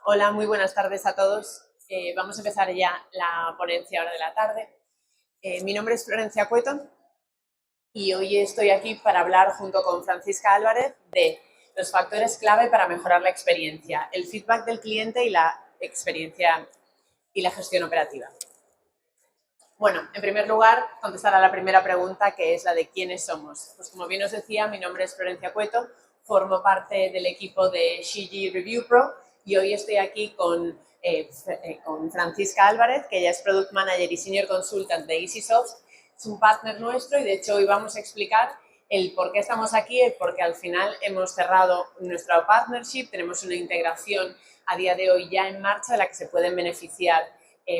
Hola, muy buenas tardes a todos. Vamos a empezar ya la ponencia ahora de la tarde. Mi nombre es Florencia Cueto y hoy estoy aquí para hablar junto con Francisca Álvarez de los factores clave para mejorar la experiencia, el feedback del cliente y la experiencia y la gestión operativa. Bueno, en primer lugar, contestar a la primera pregunta, que es la de quiénes somos. Pues como bien os decía, mi nombre es Florencia Cueto, formo parte del equipo de Shiji Review Pro y hoy estoy aquí con Francisca Álvarez, que ella es Product Manager y Senior Consultant de EasySoft. Es un partner nuestro y de hecho hoy vamos a explicar el por qué estamos aquí, porque al final hemos cerrado nuestra partnership, tenemos una integración a día de hoy ya en marcha de la que se pueden beneficiar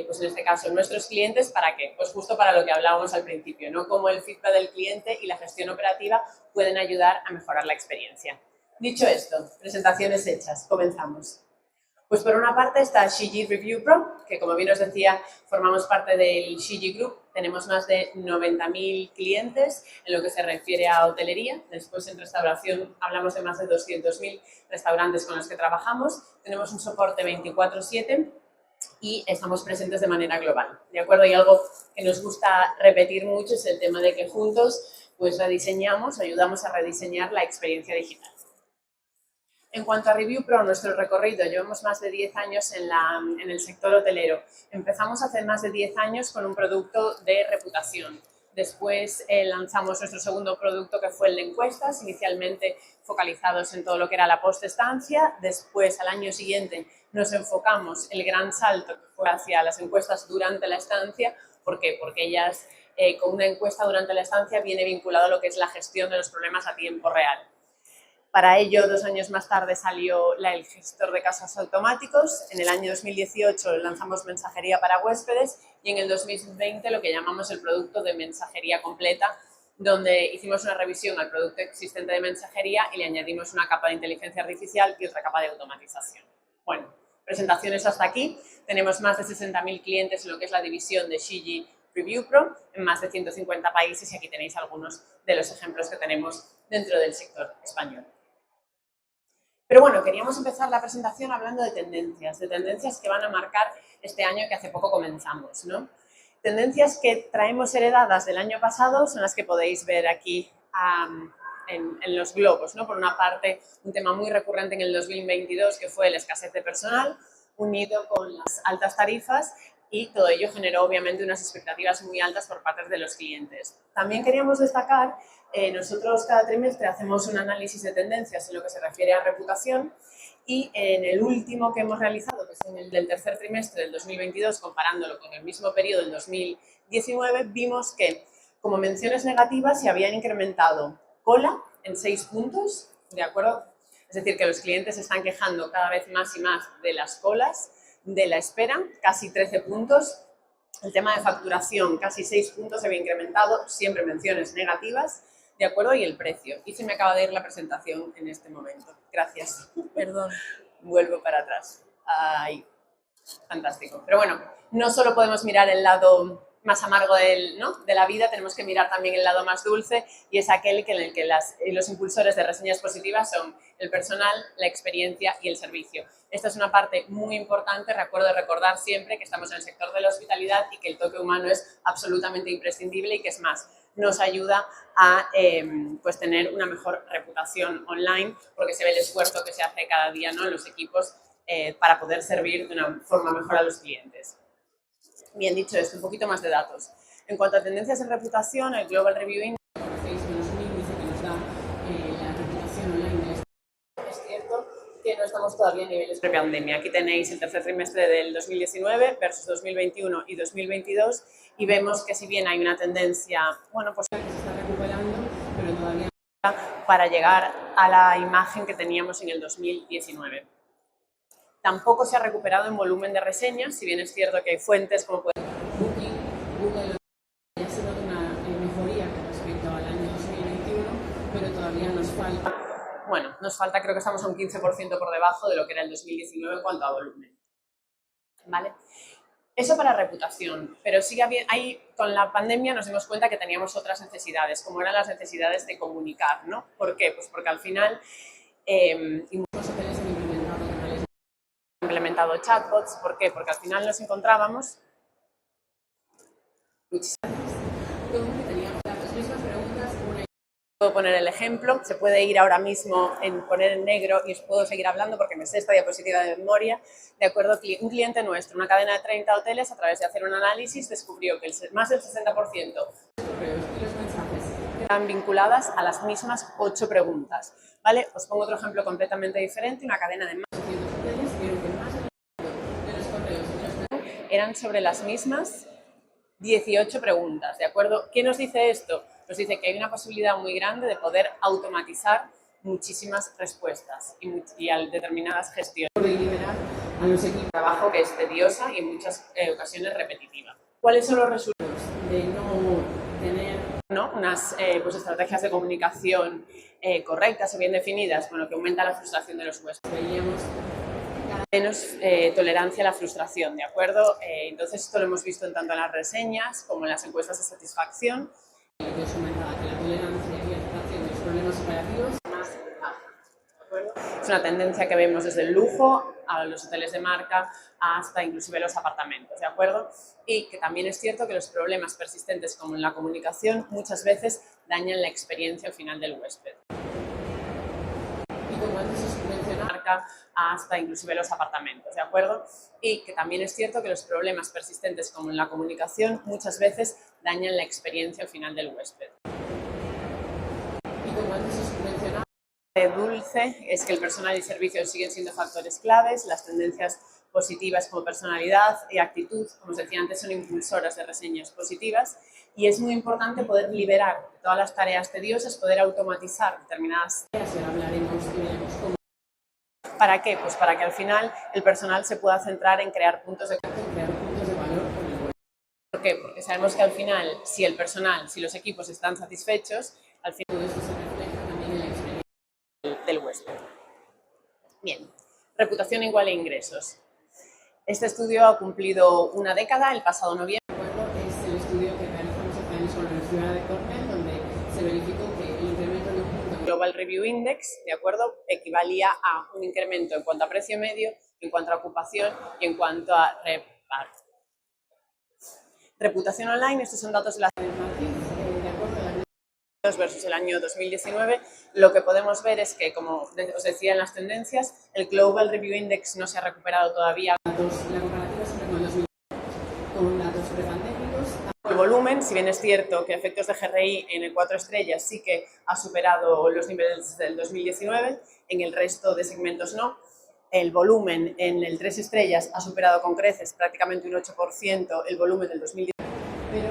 pues en este caso nuestros clientes. ¿Para qué? Pues justo para lo que hablábamos al principio, ¿no? Cómo el feedback del cliente y la gestión operativa pueden ayudar a mejorar la experiencia. Dicho esto, presentaciones hechas, comenzamos. Pues por una parte está Shiji Review Pro, que como bien os decía, formamos parte del Shiji Group. Tenemos más de 90.000 clientes en lo que se refiere a hotelería. Después en restauración hablamos de más de 200.000 restaurantes con los que trabajamos. Tenemos un soporte 24/7 y estamos presentes de manera global, ¿de acuerdo? Y algo que nos gusta repetir mucho es el tema de que juntos pues ayudamos a rediseñar la experiencia digital. En cuanto a Review Pro, nuestro recorrido, llevamos más de 10 años en el sector hotelero. Empezamos hace más de 10 años con un producto de reputación. Después lanzamos nuestro segundo producto, que fue el de encuestas, inicialmente focalizados en todo lo que era la postestancia. Después, al año siguiente, nos enfocamos, el gran salto fue hacia las encuestas durante la estancia. ¿Por qué? Porque ellas, con una encuesta durante la estancia, viene vinculado a lo que es la gestión de los problemas a tiempo real. Para ello, 2 años más tarde salió el gestor de casos automáticos. En el año 2018 lanzamos mensajería para huéspedes y en el 2020 lo que llamamos el producto de mensajería completa, donde hicimos una revisión al producto existente de mensajería y le añadimos una capa de inteligencia artificial y otra capa de automatización. Bueno, presentaciones hasta aquí. Tenemos más de 60.000 clientes en lo que es la división de Shiji Review Pro en más de 150 países y aquí tenéis algunos de los ejemplos que tenemos dentro del sector español. Pero bueno, queríamos empezar la presentación hablando de tendencias que van a marcar este año que hace poco comenzamos, ¿no? Tendencias que traemos heredadas del año pasado son las que podéis ver aquí en los globos, ¿no? Por una parte, un tema muy recurrente en el 2022 que fue la escasez de personal, unido con las altas tarifas, y todo ello generó obviamente unas expectativas muy altas por parte de los clientes. También queríamos destacar, nosotros cada trimestre hacemos un análisis de tendencias en lo que se refiere a reputación y en el último que hemos realizado, que es en el del tercer trimestre del 2022, comparándolo con el mismo periodo del 2019, vimos que como menciones negativas se habían incrementado cola en 6 puntos, ¿de acuerdo? Es decir, que los clientes se están quejando cada vez más y más de las colas, de la espera, casi 13 puntos. El tema de facturación, casi 6 puntos se había incrementado, siempre menciones negativas, ¿de acuerdo? Y el precio. Y se me acaba de ir la presentación en este momento. Gracias. Perdón. Vuelvo para atrás. Ahí. Fantástico. Pero bueno, no solo podemos mirar el lado más amargo de la vida, tenemos que mirar también el lado más dulce y es aquel en el que los impulsores de reseñas positivas son el personal, la experiencia y el servicio. Esta es una parte muy importante. Recuerdo recordar siempre que estamos en el sector de la hospitalidad y que el toque humano es absolutamente imprescindible y que es más, nos ayuda a pues tener una mejor reputación online porque se ve el esfuerzo que se hace cada día, ¿no?, en los equipos para poder servir de una forma mejor a los clientes. Bien, dicho esto, un poquito más de datos. En cuanto a tendencias en reputación, el Global Review Index, conocéis menos un índice que nos da la reputación online. Es cierto que no estamos todavía a niveles pre-pandemia. Aquí tenéis el tercer trimestre del 2019 versus 2021 y 2022 y vemos que si bien hay una tendencia, bueno, pues que se está recuperando, pero todavía no para llegar a la imagen que teníamos en el 2019. Tampoco se ha recuperado en volumen de reseñas, si bien es cierto que hay fuentes como puede ser Booking, Google, ya se nota una mejoría con respecto al año 2021, pero todavía nos falta, creo que estamos a un 15% por debajo de lo que era el 2019 en cuanto a volumen. ¿Vale? Eso para reputación, pero sí con la pandemia nos dimos cuenta que teníamos otras necesidades, como eran las necesidades de comunicar, ¿no? ¿Por qué? Pues porque al final, y muchos hoteles han implementado implementado chatbots. ¿Por qué? Porque al final nos encontrábamos Puedo poner el ejemplo, se puede ir ahora mismo en poner en negro y os puedo seguir hablando porque me sé esta diapositiva de memoria. De acuerdo, un cliente nuestro, una cadena de 30 hoteles, a través de hacer un análisis, descubrió que más del 60% de los correos y los mensajes eran vinculadas a las mismas 8 preguntas. ¿Vale? Os pongo otro ejemplo completamente diferente, una cadena de más de 200 hoteles vieron que más de los correos y los mensajes eran sobre las mismas 18 preguntas, ¿de acuerdo? ¿Qué nos dice esto? Nos dice que hay una posibilidad muy grande de poder automatizar muchísimas respuestas y a determinadas gestiones. De liberar a los equipos de trabajo que es tediosa y en muchas ocasiones repetitiva. ¿Cuáles son los resultados de no tener unas pues, estrategias de comunicación correctas y bien definidas? Bueno, que aumenta la frustración de los huéspedes. Veíamos menos tolerancia a la frustración, ¿de acuerdo? Entonces esto lo hemos visto tanto en las reseñas como en las encuestas de satisfacción. Yo os comentaba que la tolerancia y la aceptación de los problemas operativos más baja, ¿de acuerdo? Es una tendencia que vemos desde el lujo a los hoteles de marca hasta inclusive los apartamentos, ¿de acuerdo? Y que también es cierto que los problemas persistentes como en la comunicación muchas veces dañan la experiencia al final del huésped. Y como antes os mencionaba, hasta inclusive los apartamentos, ¿de acuerdo? Y que también es cierto que los problemas persistentes como en la comunicación muchas veces dañan la experiencia al final del huésped. Y como antes os mencionaba, dulce es que el personal y servicios siguen siendo factores claves, las tendencias positivas como personalidad y actitud, como os decía antes, son impulsoras de reseñas positivas y es muy importante poder liberar todas las tareas tediosas, poder automatizar determinadas tareas y ahora hablaremos y veremos cómo. ¿Para qué? Pues para que al final el personal se pueda centrar en crear puntos de valor con el huésped. ¿Por qué? Porque sabemos que al final, si el personal, si los equipos están satisfechos, al final todo eso se refleja también en la experiencia del huésped. Bien, reputación igual a ingresos. Este estudio ha cumplido una década, el pasado noviembre. Es el estudio que realizamos hace años con la Universidad de Cornell, donde se verificó que el incremento de un punto en Global Review Index, ¿de acuerdo?, equivalía a un incremento en cuanto a precio medio, en cuanto a ocupación y en cuanto a reparto. Reputación online, estos son datos de la ciudad de Madrid, de acuerdo a las versus el año 2019, lo que podemos ver es que, como os decía en las tendencias, el Global Review Index no se ha recuperado todavía. La comparativa siempre con el 2019, con datos prepandémicos. El volumen, si bien es cierto que efectos de GRI en el 4 estrellas sí que ha superado los niveles del 2019, en el resto de segmentos no. El volumen en el 3 estrellas ha superado con creces prácticamente un 8% el volumen del 2019, pero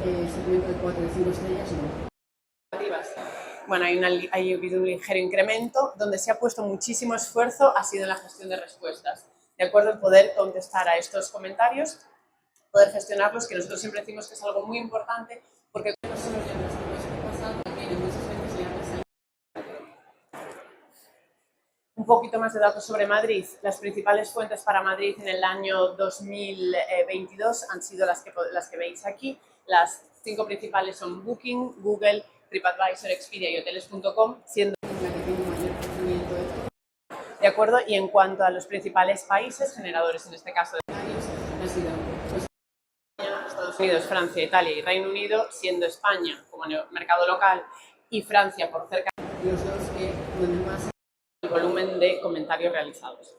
en el segmento de 4 y 5 estrellas no. Bueno, ha habido un ligero incremento. Donde se ha puesto muchísimo esfuerzo ha sido en la gestión de respuestas. De acuerdo, en poder contestar a estos comentarios, poder gestionarlos, que nosotros siempre decimos que es algo muy importante, porque no solo ya los que pasado, también muchas veces ya han salido. Un poquito más de datos sobre Madrid. Las principales fuentes para Madrid en el año 2022 han sido las que veis aquí. Las 5 principales son Booking, Google, TripAdvisor, Expedia y Hoteles.com, siendo la que tiene un mayor crecimiento de acuerdo. Y en cuanto a los principales países generadores, en este caso de usuarios, han sido Estados Unidos, Francia, Italia y Reino Unido, siendo España como mercado local y Francia por cerca de los dos donde más el volumen de comentarios realizados.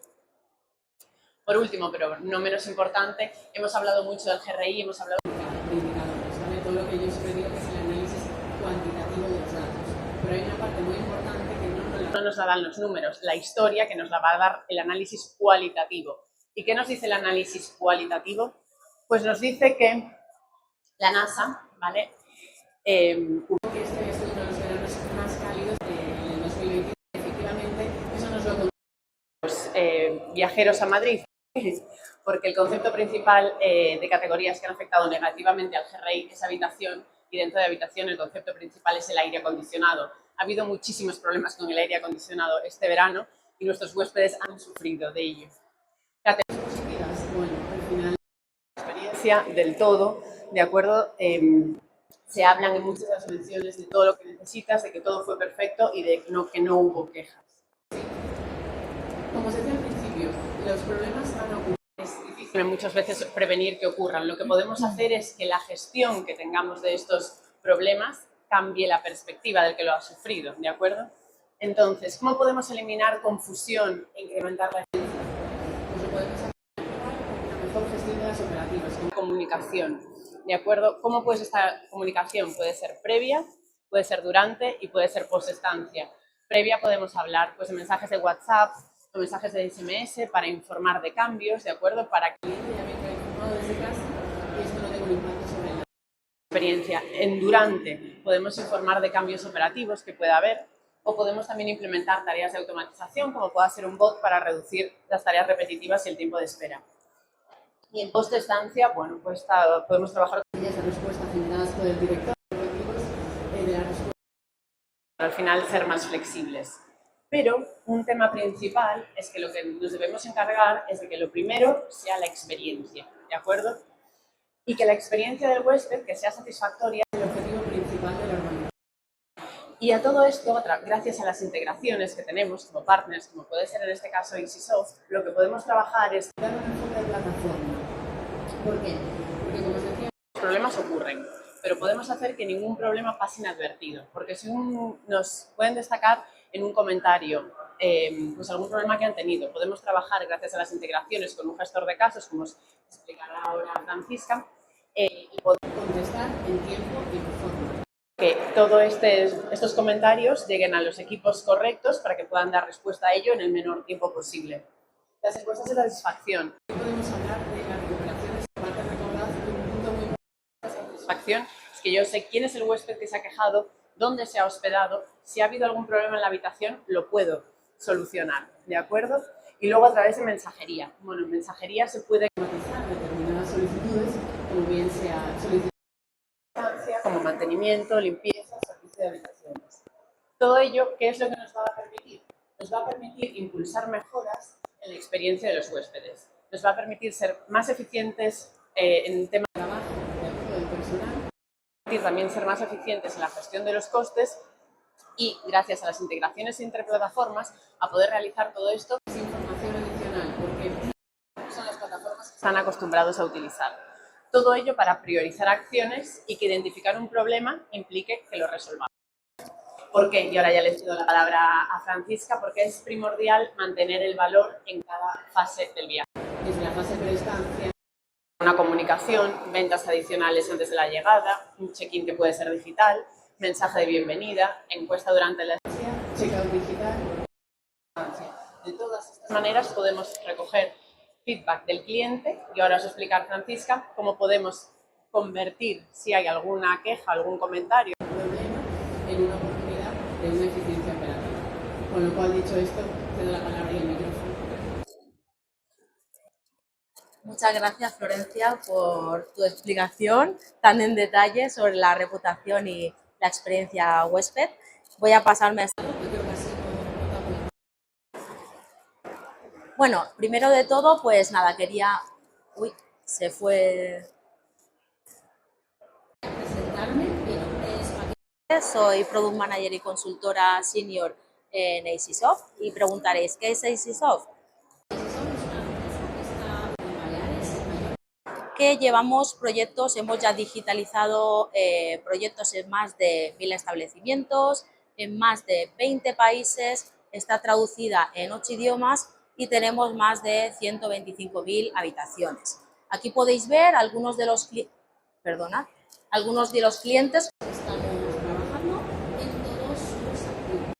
Por último, pero no menos importante, hemos hablado mucho del GRI, hemos hablado de indicadores, ¿vale? Todo lo que yo siempre digo que es el análisis cuantitativo de los datos. Pero hay una parte muy importante que no nos la dan los números, la historia que nos la va a dar el análisis cualitativo. ¿Y qué nos dice el análisis cualitativo? Pues nos dice que la NASA, ¿vale? Que este había sido uno de los veranos más cálidos del 2020. Efectivamente, eso nos lo los viajeros a Madrid, porque el concepto principal de categorías que han afectado negativamente al GRI es habitación, y dentro de habitación el concepto principal es el aire acondicionado. Ha habido muchísimos problemas con el aire acondicionado este verano y nuestros huéspedes han sufrido de ello. Categorías positivas, bueno, al final la experiencia del todo, ¿de acuerdo? Se hablan en muchas de las menciones de todo lo que necesitas, de que todo fue perfecto y de que no hubo quejas. Como os decía al principio, Los problemas van a ocurrir. Es difícil muchas veces prevenir que ocurran. Lo que podemos hacer es que la gestión que tengamos de estos problemas cambie la perspectiva del que lo ha sufrido, ¿de acuerdo? Entonces, ¿cómo podemos eliminar confusión e incrementar la eficiencia? Pues lo podemos hacer con una mejor gestión de las operativas, con comunicación, ¿de acuerdo? ¿Cómo pues esta comunicación? Puede ser previa, puede ser durante y puede ser post-estancia. Previa podemos hablar pues, de mensajes de WhatsApp o mensajes de SMS para informar de cambios, ¿de acuerdo? Para que el cliente ya venga informado desde casa y esto no tenga un impacto sobre la experiencia. En durante podemos informar de cambios operativos que pueda haber o podemos también implementar tareas de automatización como pueda ser un bot para reducir las tareas repetitivas y el tiempo de espera. Y en post-estancia, bueno, pues podemos trabajar con líneas de respuesta generadas por el director de la respuesta para al final ser más flexibles. Pero un tema principal es que lo que nos debemos encargar es de que lo primero sea la experiencia, ¿de acuerdo? Y que la experiencia del huésped que sea satisfactoria es el objetivo principal de la organización. Y a todo esto, gracias a las integraciones que tenemos como partners, como puede ser en este caso EasySoft, lo que podemos trabajar es dar un enfoque de plataforma. ¿Por qué? Porque como os decía, los problemas ocurren, pero podemos hacer que ningún problema pase inadvertido, porque si nos pueden destacar en un comentario pues algún problema que han tenido, podemos trabajar gracias a las integraciones con un gestor de casos, como os explicará ahora Francisca, y poder contestar en tiempo y en forma. Que todos estos comentarios lleguen a los equipos correctos para que puedan dar respuesta a ello en el menor tiempo posible. Las encuestas de satisfacción. Podemos hablar de la recuperación de parte recordada, un punto muy importante de satisfacción es que yo sé quién es el huésped que se ha quejado, dónde se ha hospedado, si ha habido algún problema en la habitación, lo puedo solucionar, ¿de acuerdo? Y luego a través de mensajería. Bueno, en mensajería se puede automatizar determinadas solicitudes, como bien sea solicitud como mantenimiento, limpieza, servicio de habitaciones. Todo ello, ¿qué es lo que nos va a permitir? Nos va a permitir impulsar mejoras en la experiencia de los huéspedes. Nos va a permitir ser más eficientes en temas de trabajo, del personal, y también ser más eficientes en la gestión de los costes y, gracias a las integraciones entre plataformas, a poder realizar todo esto sin información adicional, porque son las plataformas que están acostumbrados a utilizar. Todo ello para priorizar acciones y que identificar un problema implique que lo resolvamos. ¿Por qué? Y ahora ya le cedo la palabra a Francisca, porque es primordial mantener el valor en cada fase del viaje. Desde la fase preestancia, una comunicación, ventas adicionales antes de la llegada, un check-in que puede ser digital, mensaje de bienvenida, encuesta durante la estancia, check-out digital. De todas estas maneras podemos recoger feedback del cliente y ahora os va a explicar Francisca cómo podemos convertir si hay alguna queja, algún comentario, problema en una oportunidad de una eficiencia operativa. Con lo cual, dicho esto, cedo la palabra y el micrófono. Muchas gracias, Florencia, por tu explicación tan en detalle sobre la reputación y la experiencia huésped. Voy a pasarme a... Bueno, primero de todo, pues nada, quería... Uy, se fue... Presentarme. Mi nombre es María. Soy Product Manager y consultora senior en EasySoft y preguntaréis, ¿qué es EasySoft? Que llevamos proyectos, hemos ya digitalizado proyectos en más de 1000 establecimientos, en más de 20 países, está traducida en 8 idiomas y tenemos más de 125.000 habitaciones. Aquí podéis ver algunos de los clientes que estamos trabajando en todos sus activos.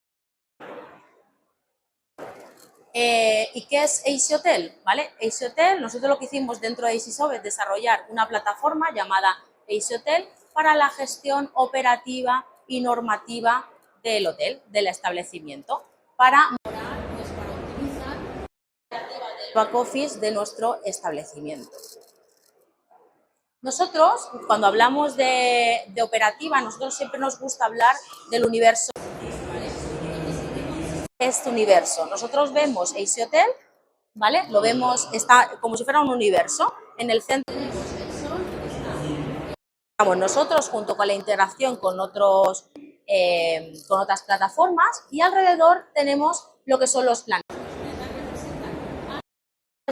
¿Y qué es Easy Hotel? ¿Vale? Easy Hotel, nosotros lo que hicimos dentro de EasySoft es desarrollar una plataforma llamada Easy Hotel para la gestión operativa y normativa del hotel, del establecimiento, para mejorar, pues, para optimizar el back office de nuestro establecimiento. Nosotros, cuando hablamos de operativa, nosotros siempre nos gusta hablar del universo. Este universo. Nosotros vemos Easy Hotel, ¿vale? Lo vemos, está como si fuera un universo. En el centro estamos nosotros junto con la integración con otras plataformas y alrededor tenemos lo que son los planes.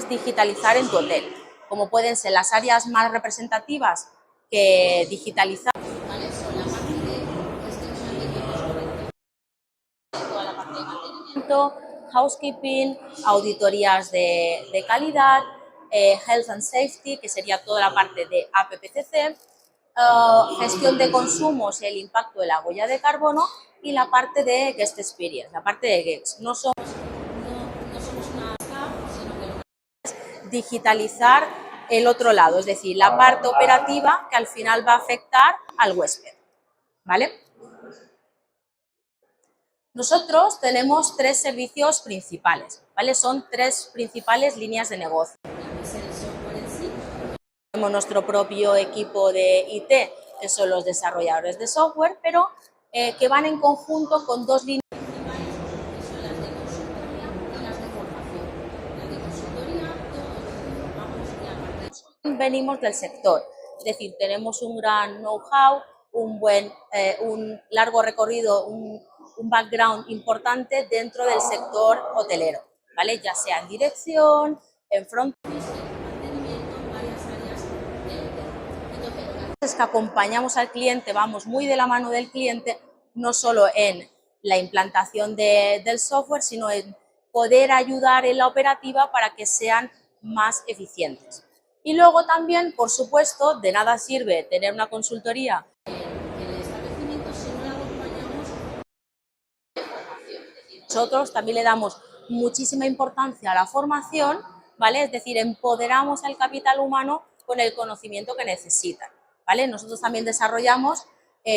quieres digitalizar en tu hotel, como pueden ser las áreas más representativas que digitalizar, ¿vale? Son la parte de gestión de equipos, toda la parte de mantenimiento, housekeeping, auditorías de calidad, health and safety, que sería toda la parte de APPCC, gestión de consumos y el impacto de la huella de carbono, y la parte de guest experience, la parte de guests. No somos una staff, sino que digitalizar el otro lado, es decir, la parte operativa que al final va a afectar al huésped, ¿vale? Nosotros tenemos 3 servicios principales, ¿vale? Son 3 principales líneas de negocio. Tenemos nuestro propio equipo de IT, que son los desarrolladores de software, pero que van en conjunto con 2 líneas principales, que son las de consultoría y las de formación. Las de consultoría, todos venimos del sector, es decir, tenemos un gran know-how, un largo recorrido, un background importante dentro del sector hotelero, ¿vale? Ya sea en dirección, en front office, en mantenimiento, en varias áreas del hotel. Entonces, que acompañamos al cliente, vamos muy de la mano del cliente, no solo en la implantación del software, sino en poder ayudar en la operativa para que sean más eficientes. Y luego también, por supuesto, de nada sirve tener una consultoría en el establecimiento si no la acompañamos de formación. Es decir, nosotros también le damos muchísima importancia a la formación, ¿vale? Es decir, empoderamos al capital humano con el conocimiento que necesitan, ¿vale? Nosotros también desarrollamos,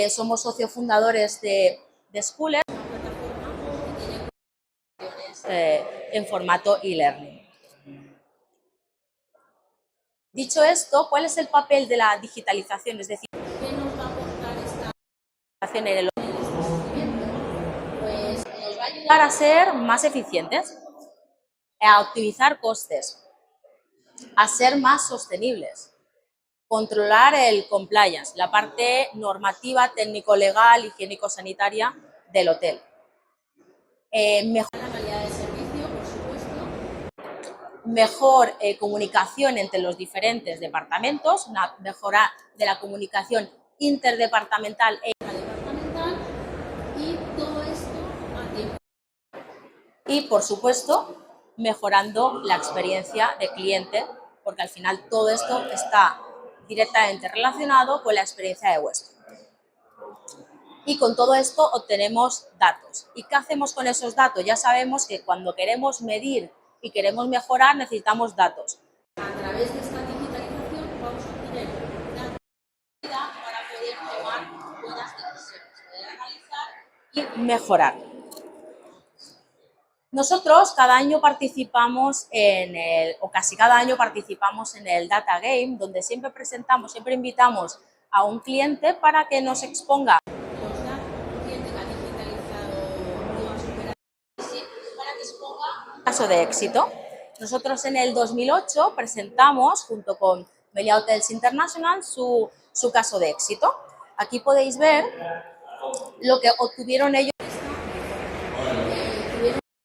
somos sociofundadores de Schooler, una plataforma que tiene en formato e-learning. Dicho esto, ¿cuál es el papel de la digitalización? Es decir, ¿qué nos va a aportar esta digitalización en el establecimiento? Pues nos va a ayudar a ser más eficientes, a optimizar costes, a ser más sostenibles, controlar el compliance, la parte normativa, técnico-legal, higiénico-sanitaria del hotel. Mejorar la calidad del servicio, por supuesto. Mejor comunicación entre los diferentes departamentos, una mejora de la comunicación interdepartamental e intradepartamental, y todo esto a tiempo. Y, por supuesto, mejorando la experiencia de cliente, porque al final todo esto está directamente relacionado con la experiencia de huésped. Y con todo esto obtenemos datos. ¿Y qué hacemos con esos datos? Ya sabemos que cuando queremos medir y queremos mejorar necesitamos datos. A través de esta digitalización vamos a obtener datos para poder tomar buenas decisiones, poder analizar y mejorar. Nosotros cada año participamos casi cada año participamos en el Data Game, donde siempre invitamos a un cliente para que nos exponga los datos, un cliente que ha digitalizado nuevas operaciones, para que exponga un caso de éxito. Nosotros en el 2008 presentamos, junto con Meliá Hotels International, su caso de éxito. Aquí podéis ver lo que obtuvieron ellos.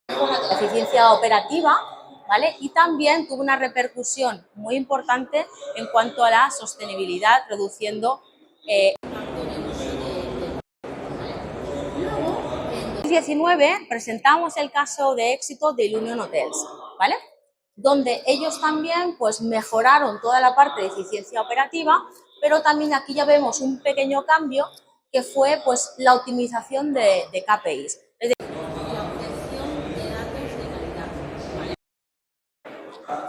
La eficiencia operativa, ¿vale? Y también tuvo una repercusión muy importante en cuanto a la sostenibilidad, reduciendo impacto en el uso de. Luego, en 2019 presentamos el caso de éxito de Union Hotels, ¿vale? Donde ellos también pues mejoraron toda la parte de eficiencia operativa, pero también aquí ya vemos un pequeño cambio que fue pues la optimización de KPIs. Es decir, la obtención de datos de calidad, ¿vale?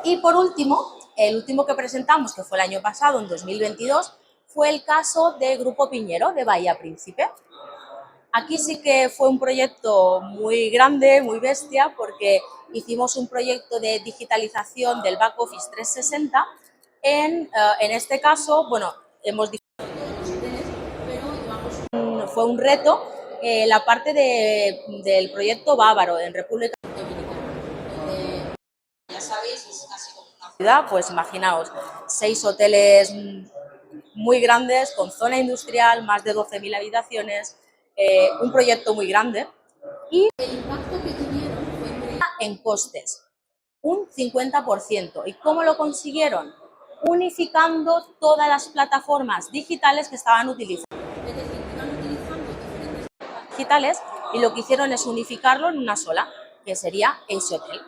Y por último, el último que presentamos, que fue el año pasado, en 2022, fue el caso de Grupo Piñero, de Bahía Príncipe. Aquí sí que fue un proyecto muy grande, muy bestia, porque hicimos un proyecto de digitalización del Back Office 360. En este caso, bueno, hemos digitalizado los hoteles, pero fue un reto la parte del proyecto Bávaro en República Dominicana, donde, ya sabéis, es casi como una ciudad, pues imaginaos, 6 hoteles muy grandes, con zona industrial, más de 12.000 habitaciones, un proyecto muy grande, y el impacto que tuvieron fue en costes. un 50%. ¿Y cómo lo consiguieron? Unificando todas las plataformas digitales que estaban utilizando. Es decir, iban utilizando diferentes plataformas digitales y lo que hicieron es unificarlo en una sola, que sería Ace Hotel,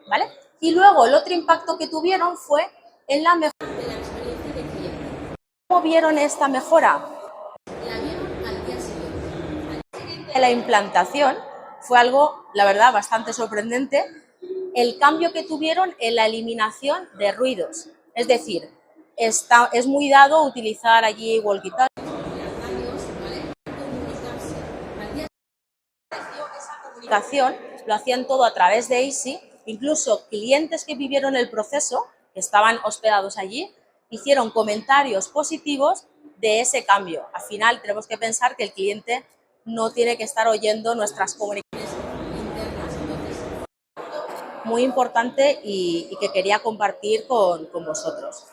¿vale? Y luego el otro impacto que tuvieron fue en la mejora de la experiencia de cliente. ¿Cómo vieron esta mejora? La vieron al día siguiente. La implantación fue algo, la verdad, bastante sorprendente, el cambio que tuvieron en la eliminación de ruidos. Es decir, es muy dado utilizar allí walkie-talkie. Esa comunicación lo hacían todo a través de Easy, incluso clientes que vivieron el proceso, que estaban hospedados allí, hicieron comentarios positivos de ese cambio. Al final tenemos que pensar que el cliente no tiene que estar oyendo nuestras comunicaciones internas. Entonces, muy importante y que quería compartir con vosotros.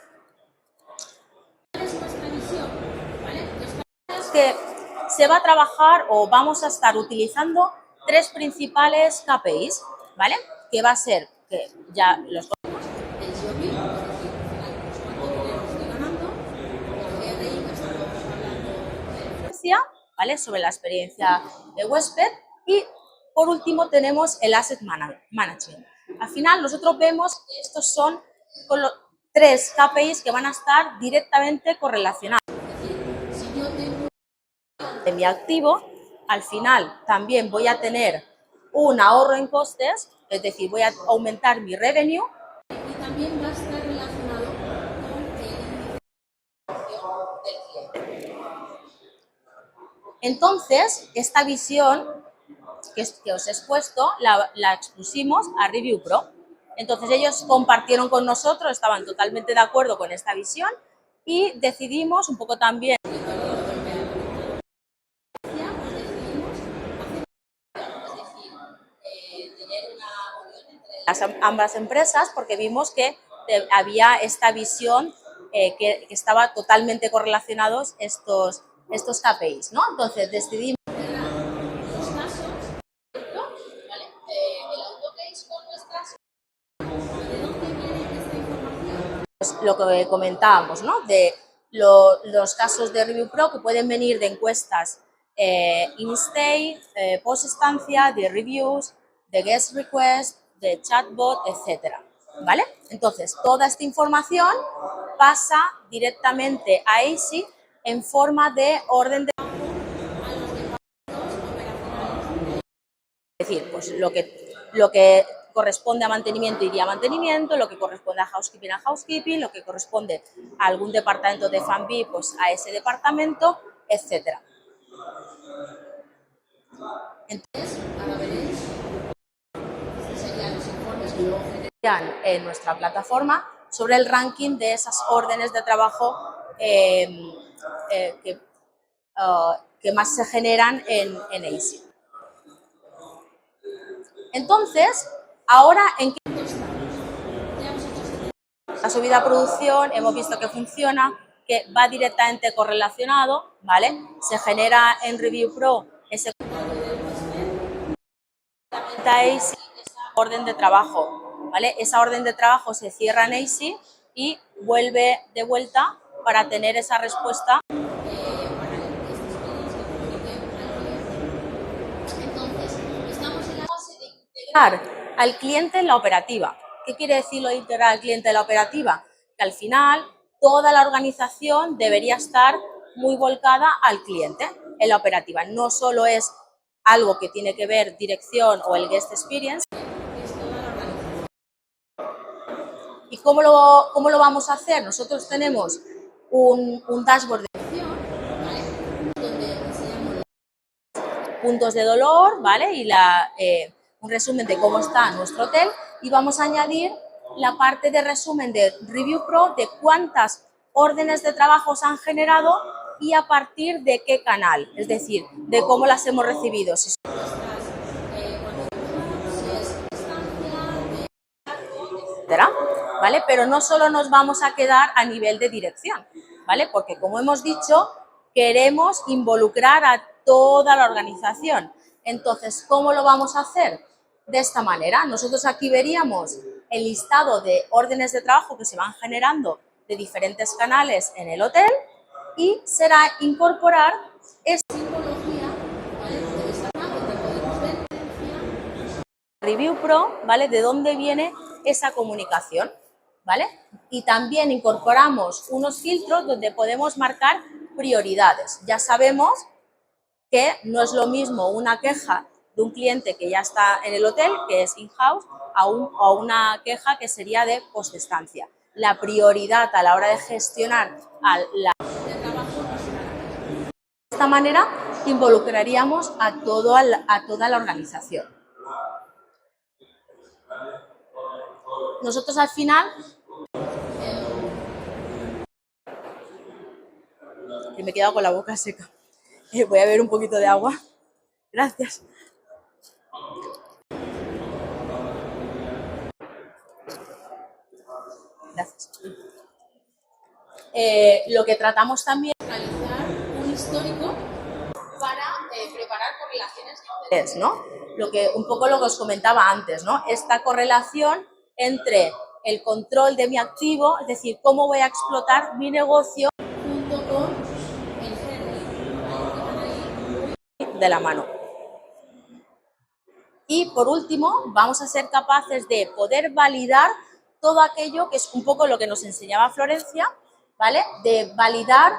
¿Cuál es nuestra visión? ¿Vale? Es que se va a trabajar o vamos a estar utilizando tres principales KPIs, ¿vale? Que va a ser, que ya los conocemos, el GOV, es decir, cuánto dinero estoy ganando, el GRI, que estamos hablando de frecuencia, ¿vale? Sobre la experiencia de huésped, y por último tenemos el Asset Management. Al final nosotros vemos que estos son con los tres KPIs que van a estar directamente correlacionados. Es decir, si yo tengo de mi activo, al final también voy a tener un ahorro en costes, es decir, voy a aumentar mi revenue y también va a estar relacionado con el índice del cliente. Entonces, esta visión que os he expuesto la expusimos a Review Pro. Entonces ellos compartieron con nosotros, estaban totalmente de acuerdo con esta visión y decidimos un poco también ambas empresas, porque vimos que había esta visión que estaba totalmente correlacionados estos KPIs, ¿no? Entonces decidimos los casos, ¿vale? El autocase con nuestras. ¿De dónde viene esta información? Pues lo que comentábamos, ¿no? De los casos de Review Pro que pueden venir de encuestas in-stay, post-estancia, de reviews, de guest request, de chatbot, etcétera, ¿vale? Entonces, toda esta información pasa directamente a Easy en forma de orden de... Es decir, pues lo que corresponde a mantenimiento iría a mantenimiento, lo que corresponde a housekeeping, lo que corresponde a algún departamento de F&B, pues a ese departamento, etcétera. Entonces, ahora veréis, estos serían los informes que luego generan en nuestra plataforma sobre el ranking de esas órdenes de trabajo que más se generan en Easy. Entonces, ahora, ¿en qué punto estamos? Ya hemos hecho la subida a producción, hemos visto que funciona, que va directamente correlacionado, ¿vale? Se genera en Review Pro ese esa orden de trabajo, ¿vale? Esa orden de trabajo se cierra en Easy y vuelve de vuelta para tener esa respuesta. Entonces, estamos en la fase de integrar al cliente en la operativa. ¿Qué quiere decir lo de integrar al cliente en la operativa? Que al final toda la organización debería estar muy volcada al cliente en la operativa. No solo es algo que tiene que ver dirección o el guest experience, es toda la organización. ¿Y cómo lo vamos a hacer? Nosotros tenemos un dashboard de dirección, ¿vale? Donde enseñamos puntos de dolor, ¿vale? Y un resumen de cómo está nuestro hotel, y vamos a añadir la parte de resumen de Review Pro de cuántas órdenes de trabajo se han generado y a partir de qué canal, es decir, de cómo las hemos recibido. Si son etcétera, ¿vale? Pero no solo nos vamos a quedar a nivel de dirección, ¿vale? Porque, como hemos dicho, queremos involucrar a toda la organización. Entonces, ¿cómo lo vamos a hacer? De esta manera. Nosotros aquí veríamos el listado de órdenes de trabajo que se van generando de diferentes canales en el hotel y será incorporar esta simbología, ¿vale? Review Pro, ¿vale? De dónde viene esa comunicación, ¿vale? Y también incorporamos unos filtros donde podemos marcar prioridades. Ya sabemos que no es lo mismo una queja de un cliente que ya está en el hotel, que es in-house, a una queja que sería de postestancia. La prioridad a la hora de gestionar de trabajo, de esta manera involucraríamos a toda la organización. Nosotros al final, que me he quedado con la boca seca, voy a beber un poquito de agua. Gracias. Gracias. Lo que tratamos también es realizar un histórico para preparar correlaciones de interés, ¿no? Un poco lo que os comentaba antes, ¿no? Esta correlación entre el control de mi activo, es decir, cómo voy a explotar mi negocio junto con el GRI de la mano. Y por último, vamos a ser capaces de poder validar todo aquello que es un poco lo que nos enseñaba Florencia, ¿vale? De validar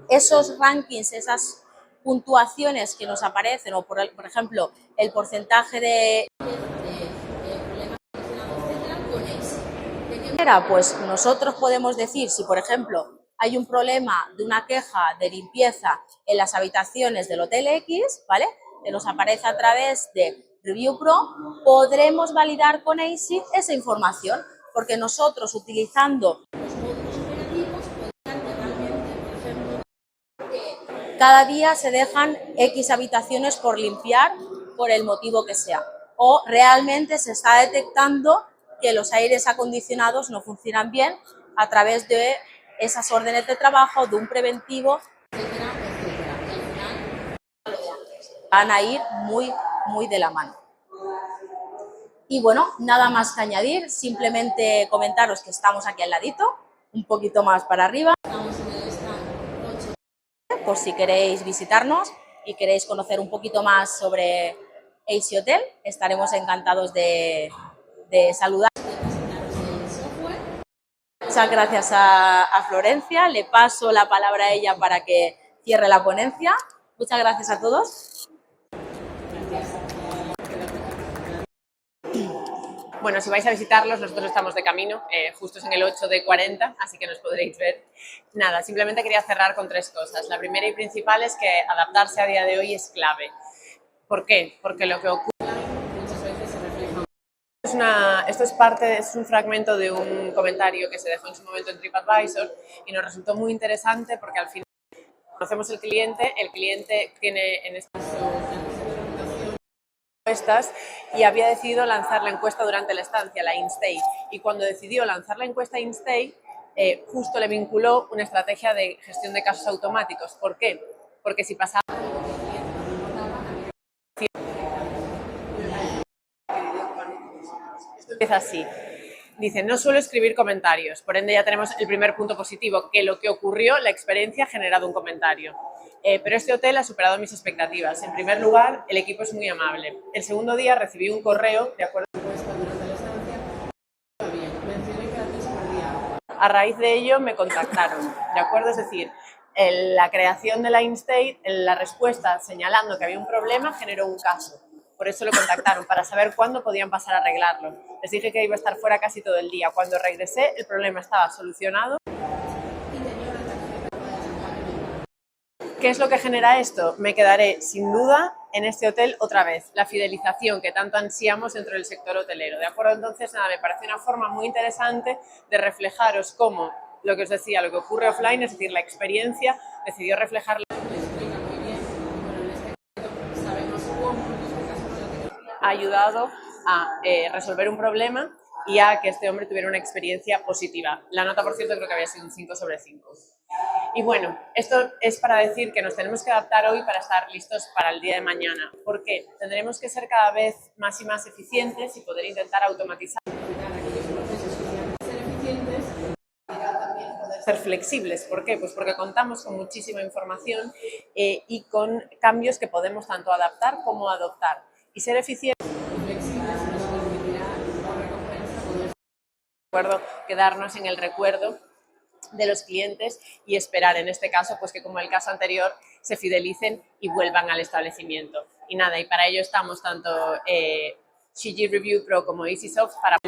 esos rankings, esas puntuaciones que nos aparecen, o por ejemplo, el porcentaje de problemas relacionados, etcétera, con ACE. ¿De qué manera? Pues nosotros podemos decir, si por ejemplo hay un problema de una queja de limpieza en las habitaciones del Hotel X, ¿vale?, que nos aparece a través de Review Pro, podremos validar con ACE esa información, porque nosotros, utilizando los módulos operativos, podrían realmente, por ejemplo, que cada día se dejan X habitaciones por limpiar por el motivo que sea, o realmente se está detectando que los aires acondicionados no funcionan bien a través de esas órdenes de trabajo, de un preventivo, etcétera, etcétera. Y al final, van a ir muy de la mano. Y bueno, nada más que añadir, simplemente comentaros que estamos aquí al ladito, un poquito más para arriba. Estamos en el stand 8, por si queréis visitarnos y queréis conocer un poquito más sobre AC Hotel, estaremos encantados de saludar. Muchas gracias a Florencia, le paso la palabra a ella para que cierre la ponencia. Muchas gracias a todos. Bueno, si vais a visitarlos, nosotros estamos de camino, justo en el 8 de 40, así que nos podréis ver. Nada, simplemente quería cerrar con 3 cosas. La primera y principal es que adaptarse a día de hoy es clave. ¿Por qué? Porque lo que ocurre muchas veces se refleja. Es un fragmento de un comentario que se dejó en su momento en TripAdvisor y nos resultó muy interesante porque al final conocemos el cliente tiene en este caso encuestas y había decidido lanzar la encuesta durante la estancia, la InStay, y cuando decidió lanzar la encuesta InStay, justo le vinculó una estrategia de gestión de casos automáticos. ¿Por qué? Porque si pasaba... Empieza así. Dice, no suelo escribir comentarios, por ende ya tenemos el primer punto positivo, que lo que ocurrió, la experiencia ha generado un comentario. Pero este hotel ha superado mis expectativas. En primer lugar, el equipo es muy amable. El segundo día recibí un correo, de acuerdo a la encuesta durante la estancia, mencioné que a raíz de ello me contactaron, ¿de acuerdo? Es decir, la creación de la InStay, la respuesta señalando que había un problema generó un caso. Por eso lo contactaron, para saber cuándo podían pasar a arreglarlo. Les dije que iba a estar fuera casi todo el día. Cuando regresé, el problema estaba solucionado. ¿Qué es lo que genera esto? Me quedaré, sin duda, en este hotel otra vez. La fidelización que tanto ansiamos dentro del sector hotelero. ¿De acuerdo? Entonces, nada, me parece una forma muy interesante de reflejaros cómo, lo que os decía, lo que ocurre offline, es decir, la experiencia, decidió reflejarla. Ha ayudado a resolver un problema y a que este hombre tuviera una experiencia positiva. La nota, por cierto, creo que había sido un 5 sobre 5. Y bueno, esto es para decir que nos tenemos que adaptar hoy para estar listos para el día de mañana. ¿Por qué? Tendremos que ser cada vez más y más eficientes y poder intentar automatizar ser flexibles. ¿Por qué? Pues porque contamos con muchísima información y con cambios que podemos tanto adaptar como adoptar. Y ser eficientes y flexibles nos permitirá como recompensa poder quedarnos en el recuerdo de los clientes y esperar, en este caso, pues que como el caso anterior, se fidelicen y vuelvan al establecimiento. Y nada, y para ello estamos tanto Shiji Review Pro como EasySoft para